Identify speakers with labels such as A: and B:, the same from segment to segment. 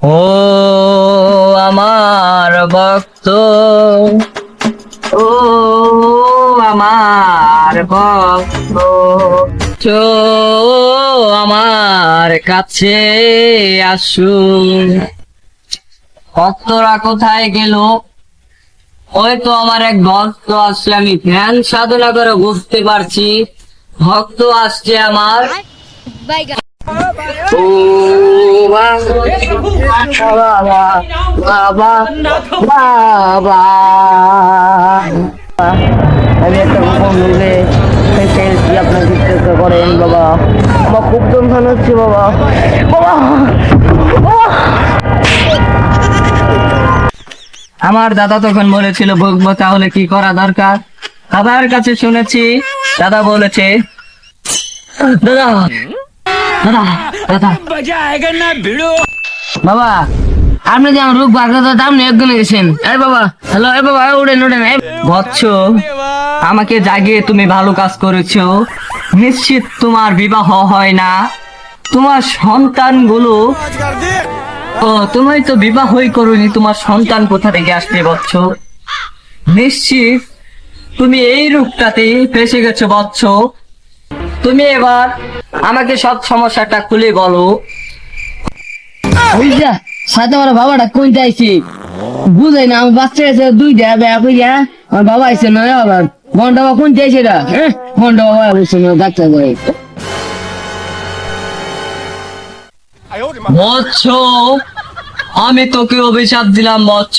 A: ও আমার ভক্ত, ও আমার ভক্ত, চো আমার কাছে আসুন। ভক্তরা কোথায় গেল? ওই তো আমার এক ভক্ত আসলে, আমি ধ্যান সাধনা করে বুঝতে পারছি ভক্ত আসছে আমার। ও বাবা, বাবা, বাবা, আমি একটা গোপন রূপে এসেছি আপনাকে চিকিৎসা করেন বাবা। আমার খুব টেনশন হচ্ছে বাবা। বাবা, আমার দাদা তখন বলেছিল ভুগবো, তাহলে কি করা দরকার? দাদার কাছে শুনেছি, দাদা বলেছে, দাদা দাদা দাদা বাবা, আপনি যে আমার রূপ বাগদা আপনি একজনে গেছেন। এই বাবা, হ্যালো, এই বাবা, উঠেন উঠেন। বৎস, আমাকে জাগিয়ে তুমি ভালো কাজ করেছো। নিশ্চিত তোমার বিবাহ হয় না, তোমার সন্তানগুলো, ও তুমি তো বিবাহই করোনি, তোমার সন্তান কোথা থেকে আসবে বৎস? নিশ্চিত তুমি এই রূপটাতে ফেসে গেছো বৎস। তুমি এবার আমাকে সব সমস্যাটা খুলে বলো। বুঝলা সাথে আমার বাবাটা কোনটা আইছি বুঝাই না, আমার বাচ্চা আছে দুইটা বেয়া কইয়া, আমার বাবা আইছে নয় আবার ঘন্টা বাবা কোনটা আইছে না, হ্যাঁ ঘন্টা বাবা বলছে না ডাক্তার করে। বৎস, আমি তোকে অভিশাপ দিলাম বৎস,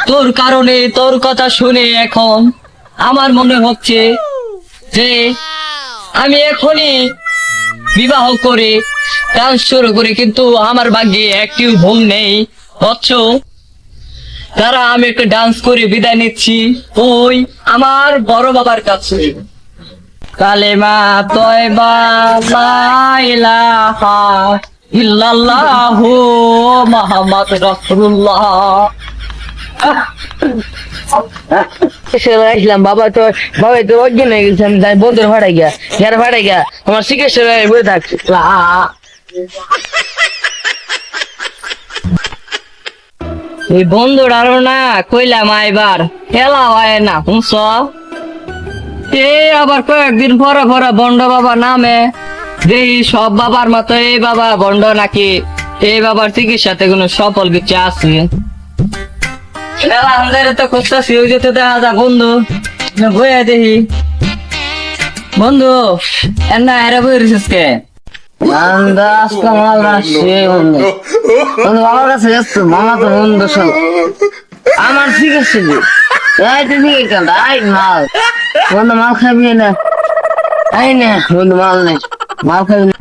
A: তোর কারণে, তোর কথা শুনে এখন আমার মনে হচ্ছে যে আমি এখনই বিবাহ করে ডান্স শুরু করি, কিন্তু আমার ভাগ্যে একটি ভুল নেই বৎস। তারা আমি একটা ডান্স করে বিদায় নিচ্ছি ওই আমার বড় বাবার কাছে। কালেমা তয়বা লা ইলাহা ইল্লাল্লাহু মুহাম্মদ রাসূলুল্লাহ। আসলাম বাবা, তো বাবা তো অজ্ঞান হয়ে গেছে, আমি তাই বন্ধুর ভাড়াই গিয়া যারা ভাড়াই গিয়া আমার চিকিৎসা বলে থাকছে। এই বন্ধুর আরো না কইলাম এবার খেলা হয় না শুনছ, এই আবার কয়েকদিন পরে পরে বন্ড বাবা নামে দেখি সব বাবার মতো এই বাবা বন্ড নাকি, এই বাবার চিকিৎসাতে কোনো সফল কিছু আছে? খেলা আমাদের তো খুঁজতেছি, ওই যেতে দেখা যা বন্ধু বইয়া দেখি। বন্ধু এনা এরা বই রিসেস কে বাবার কাছে যাচ্ছ মামা তো বন্ধু সব আমার ঠিক আছে মাল বন্ধু, মাল খাবি না? আই না বন্ধু, মাল নেই, মাল খাবি না।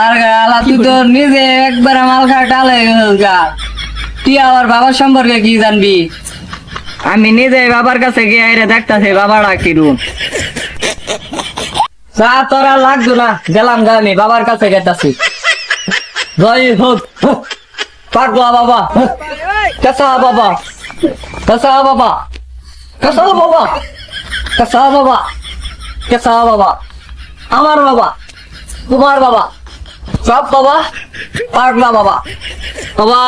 A: আর গালা তুই তো নিজে একবার মাল খা টালে গা, তুই আবার বাবার সম্পর্কে কি জানবি? আমি নিজে বাবার কাছে গিয়ে দেখতাছি বাবারা কিরূপ। চা তোরা লাগতো না, গেলাম গা, আমি বাবার কাছে গেতাছি। জয় হোক পাগলা বাবা, কাঁচা বাবা, কাঁচা বাবা, কাঁচা বাবা, কাঁচা বাবা, কাঁচা বাবা, আমার বাবা, তোমার বাবা, সব বাবা, পাগলা বাবা। বাবা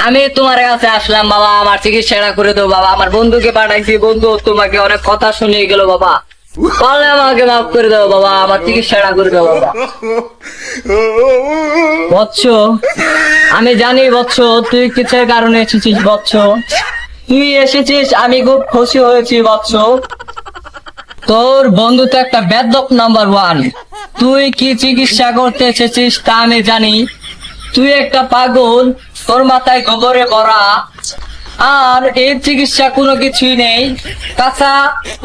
A: আমি তোমার কাছে আসলাম বাবা, আমার চিকিৎসাটা করে দেবো বাবা। আমার বন্ধুকে পাঠাইছি, বন্ধু তোমাকে অনেক কথা শুনিয়ে গেল বাবা, তাহলে আমাকে মাফ করে দেবো বাবা, আমার চিকিৎসাটা করে দেবো বাবা। বৎস, আমি জানি বৎস তুই কিসের কারণে এসেছিস বৎস, তুই এসেছিস আমি খুব খুশি হয়েছি বৎস। তোর বন্ধু তো একটা বেদ্যপ নাম্বার ওয়ান, তুই কি চিকিৎসা করতে এসেছিস তা আমি জানি। তুই একটা পাগল, তোর মাথায় গোবরে ভরা, আর এই চিকিৎসা কোনো কিছুই নেই। কাঁচা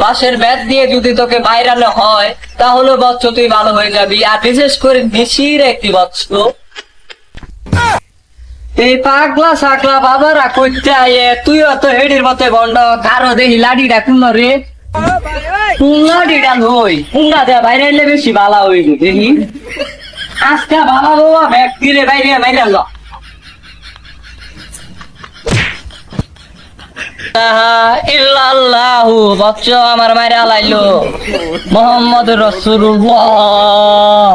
A: বাঁশের ব্যাট দিয়ে যদি তোকে বাইরানো হয় তাহলে বৎস তুই ভালো হয়ে যাবি, আর বিশেষ করে নিশির একটি বৎস। এই পাগলা সাকলা বাবারা করতে আয়ে তুই অত হেডির মতে বন্ড, কারো দেখি লাডিটা কোন রে, লাডিটা হই কুন্ডা দেয়া বাইরে এলে বেশি ভালো হইব দেখি। আজকে ভালো বাবা ব্যাগ দিলে বাইরে বাইরে ইল্লাল্লাহু বচ্চ আমার মাইরে আলাইলো মোহাম্মদুর রাসূলুল্লাহ